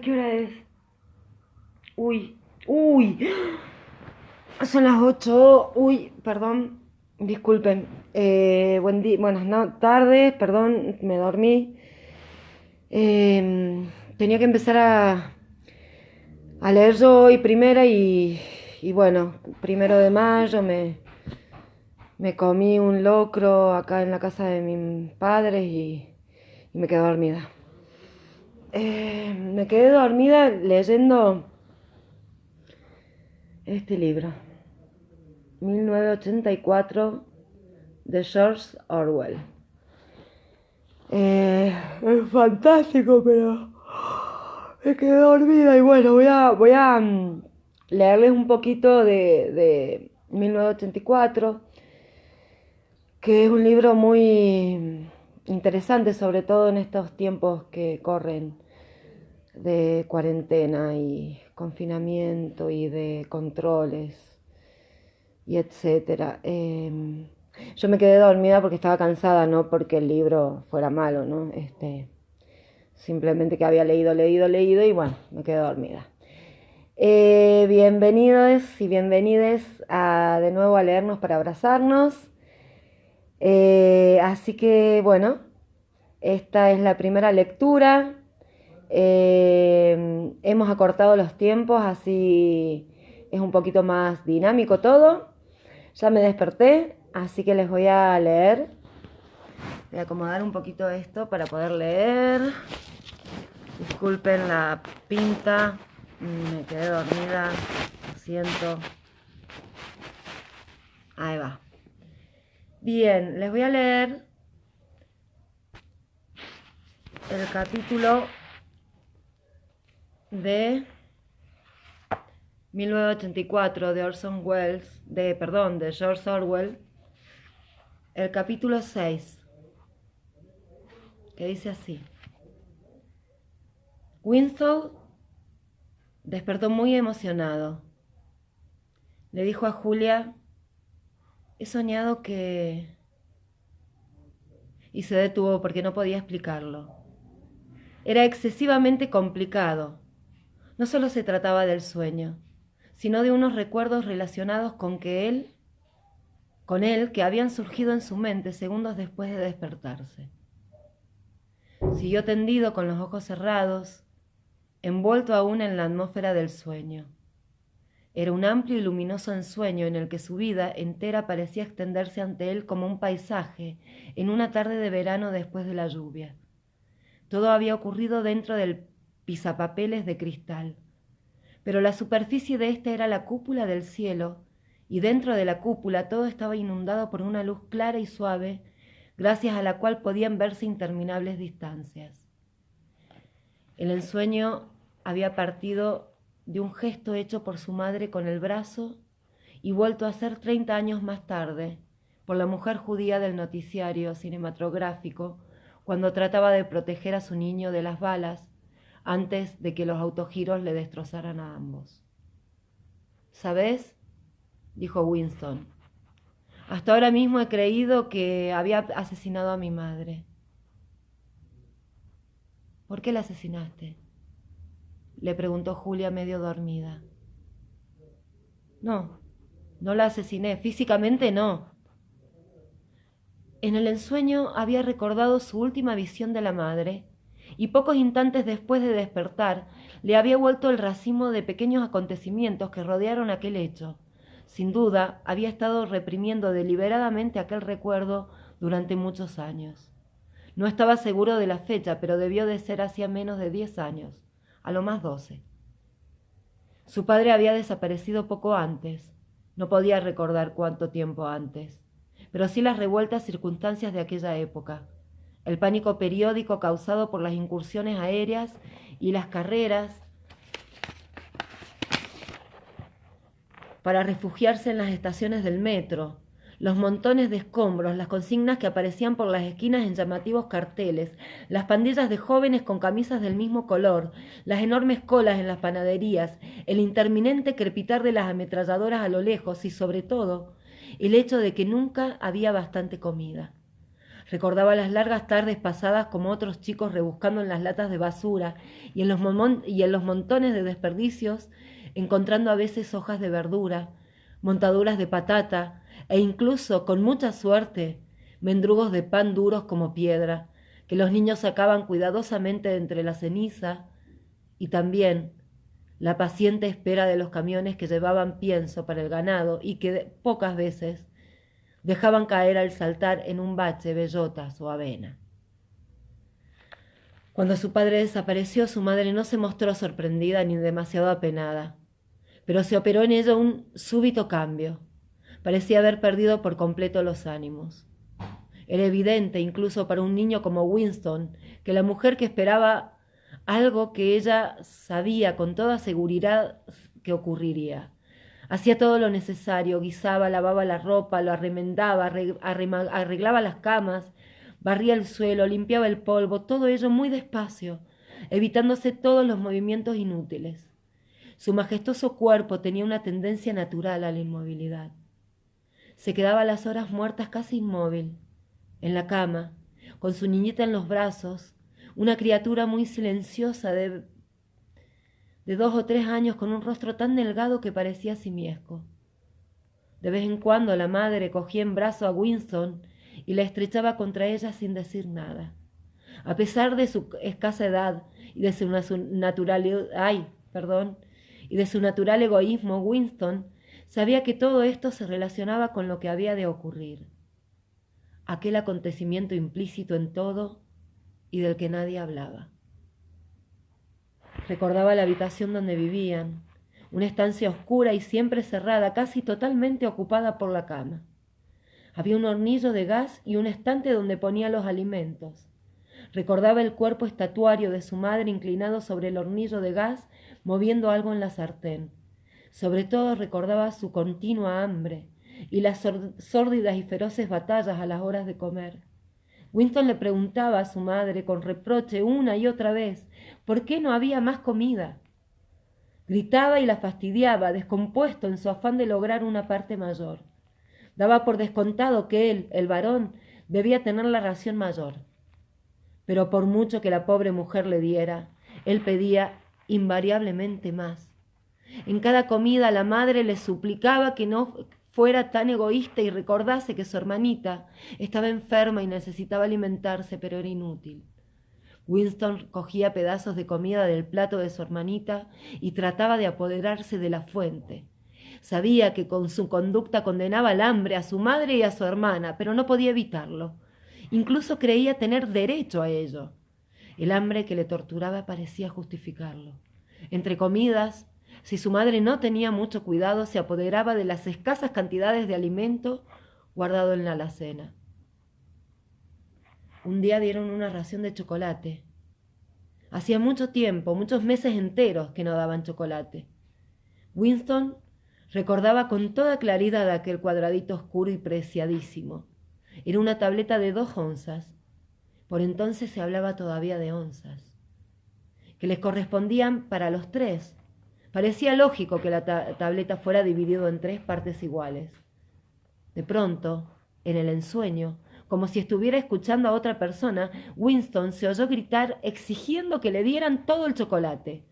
¿qué hora es? Uy, uy, son las 8. Uy, perdón, disculpen. Buenas tardes, perdón, me dormí. Tenía que empezar a leer yo hoy primera y bueno, 1 de mayo me comí un locro acá en la casa de mis padres y me quedé dormida. Me quedé dormida leyendo este libro, 1984, de George Orwell. Es fantástico, pero me quedé dormida y bueno, voy a leerles un poquito de 1984, que es un libro muy interesante, sobre todo en estos tiempos que corren de cuarentena y confinamiento y de controles y etcétera. Yo me quedé dormida porque estaba cansada, no porque el libro fuera malo, ¿no? Simplemente que había leído y bueno, me quedé dormida. Bienvenidos y bienvenides de nuevo a Leernos para Abrazarnos. Así que bueno, esta es la primera lectura. Hemos acortado los tiempos, así es un poquito más dinámico todo. Ya me desperté, así que les voy a leer. Voy a acomodar un poquito esto para poder leer. Disculpen la pinta, me quedé dormida, lo siento. Ahí va. Bien, les voy a leer el capítulo de 1984 de de George Orwell, el capítulo 6, que dice así. Winslow despertó muy emocionado. Le dijo a Julia: he soñado que... Y se detuvo porque no podía explicarlo. Era excesivamente complicado. No solo se trataba del sueño, sino de unos recuerdos relacionados con él que habían surgido en su mente segundos después de despertarse. Siguió tendido con los ojos cerrados, envuelto aún en la atmósfera del sueño. Era un amplio y luminoso ensueño en el que su vida entera parecía extenderse ante él como un paisaje en una tarde de verano después de la lluvia. Todo había ocurrido dentro del pisapapeles de cristal, pero la superficie de éste era la cúpula del cielo, y dentro de la cúpula todo estaba inundado por una luz clara y suave, gracias a la cual podían verse interminables distancias. El ensueño había partido de un gesto hecho por su madre con el brazo y vuelto a hacer 30 años más tarde por la mujer judía del noticiario cinematográfico cuando trataba de proteger a su niño de las balas antes de que los autogiros le destrozaran a ambos. ¿Sabes?, dijo Winston. Hasta ahora mismo he creído que había asesinado a mi madre. ¿Por qué la asesinaste?, le preguntó Julia medio dormida. No la asesiné, físicamente no. En el ensueño había recordado su última visión de la madre, y pocos instantes después de despertar le había vuelto el racimo de pequeños acontecimientos que rodearon aquel hecho. Sin duda, había estado reprimiendo deliberadamente aquel recuerdo durante muchos años. No estaba seguro de la fecha, pero debió de ser hacía menos de 10 años, a lo más 12. Su padre había desaparecido poco antes. No podía recordar cuánto tiempo antes, pero sí las revueltas circunstancias de aquella época. El pánico periódico causado por las incursiones aéreas y las carreras para refugiarse en las estaciones del metro, los montones de escombros, las consignas que aparecían por las esquinas en llamativos carteles, las pandillas de jóvenes con camisas del mismo color, las enormes colas en las panaderías, el interminente crepitar de las ametralladoras a lo lejos y, sobre todo, el hecho de que nunca había bastante comida. Recordaba las largas tardes pasadas como otros chicos rebuscando en las latas de basura y en los montones de desperdicios, encontrando a veces hojas de verdura, montaduras de patata e incluso, con mucha suerte, mendrugos de pan duros como piedra, que los niños sacaban cuidadosamente de entre la ceniza, y también la paciente espera de los camiones que llevaban pienso para el ganado y que pocas veces dejaban caer al saltar en un bache bellotas o avena. Cuando su padre desapareció, su madre no se mostró sorprendida ni demasiado apenada, pero se operó en ella un súbito cambio. Parecía haber perdido por completo los ánimos. Era evidente, incluso para un niño como Winston, que la mujer que esperaba algo que ella sabía con toda seguridad que ocurriría. Hacía todo lo necesario, guisaba, lavaba la ropa, lo remendaba, arreglaba las camas, barría el suelo, limpiaba el polvo, todo ello muy despacio, evitándose todos los movimientos inútiles. Su majestuoso cuerpo tenía una tendencia natural a la inmovilidad. Se quedaba las horas muertas casi inmóvil, en la cama, con su niñita en los brazos, una criatura muy silenciosa de 2 o 3 años con un rostro tan delgado que parecía simiesco. De vez en cuando la madre cogía en brazo a Winston y la estrechaba contra ella sin decir nada. A pesar de su escasa edad y de su natural egoísmo, Winston sabía que todo esto se relacionaba con lo que había de ocurrir. Aquel acontecimiento implícito en todo y del que nadie hablaba. Recordaba la habitación donde vivían, una estancia oscura y siempre cerrada, casi totalmente ocupada por la cama. Había un hornillo de gas y un estante donde ponía los alimentos. Recordaba el cuerpo estatuario de su madre inclinado sobre el hornillo de gas, moviendo algo en la sartén. Sobre todo recordaba su continua hambre y las sórdidas y feroces batallas a las horas de comer. Winston le preguntaba a su madre con reproche una y otra vez por qué no había más comida. Gritaba y la fastidiaba, descompuesto en su afán de lograr una parte mayor. Daba por descontado que él, el varón, debía tener la ración mayor. Pero por mucho que la pobre mujer le diera, él pedía invariablemente más. En cada comida la madre le suplicaba que no fuera tan egoísta y recordase que su hermanita estaba enferma y necesitaba alimentarse, pero era inútil. Winston cogía pedazos de comida del plato de su hermanita y trataba de apoderarse de la fuente. Sabía que con su conducta condenaba al hambre a su madre y a su hermana, pero no podía evitarlo. Incluso creía tener derecho a ello. El hambre que le torturaba parecía justificarlo. Entre comidas, si su madre no tenía mucho cuidado, se apoderaba de las escasas cantidades de alimento guardado en la alacena. Un día dieron una ración de chocolate. Hacía mucho tiempo, muchos meses enteros, que no daban chocolate. Winston recordaba con toda claridad aquel cuadradito oscuro y preciadísimo. Era una tableta de 2 onzas. Por entonces se hablaba todavía de onzas, que les correspondían para los 3. Parecía lógico que la tableta fuera dividida en 3 partes iguales. De pronto, en el ensueño, como si estuviera escuchando a otra persona, Winston se oyó gritar exigiendo que le dieran todo el chocolate.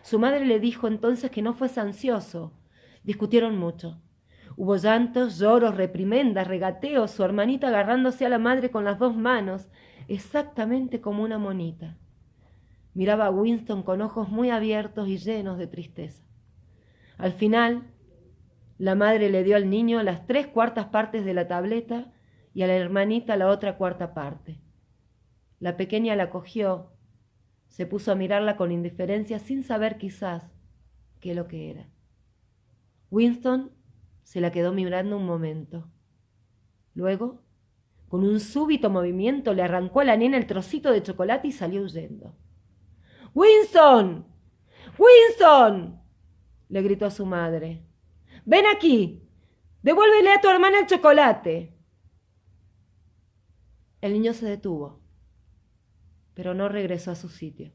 Su madre le dijo entonces que no fuese ansioso. Discutieron mucho. Hubo llantos, lloros, reprimendas, regateos, su hermanita agarrándose a la madre con las 2 manos, exactamente como una monita. Miraba a Winston con ojos muy abiertos y llenos de tristeza. Al final, la madre le dio al niño las 3/4 partes de la tableta y a la hermanita la otra 1/4 parte. La pequeña la cogió, se puso a mirarla con indiferencia sin saber quizás qué lo que era. Winston se la quedó mirando un momento. Luego, con un súbito movimiento, le arrancó a la nena el trocito de chocolate y salió huyendo. ¡Winston! ¡Winston!, le gritó a su madre. ¡Ven aquí! ¡Devuélvele a tu hermana el chocolate! El niño se detuvo, pero no regresó a su sitio.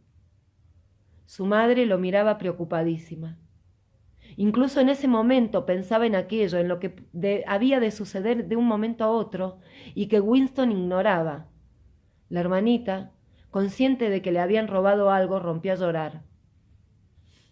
Su madre lo miraba preocupadísima. Incluso en ese momento pensaba en aquello, en lo que había de suceder de un momento a otro y que Winston ignoraba, La hermanita, consciente de que le habían robado algo, rompió a llorar.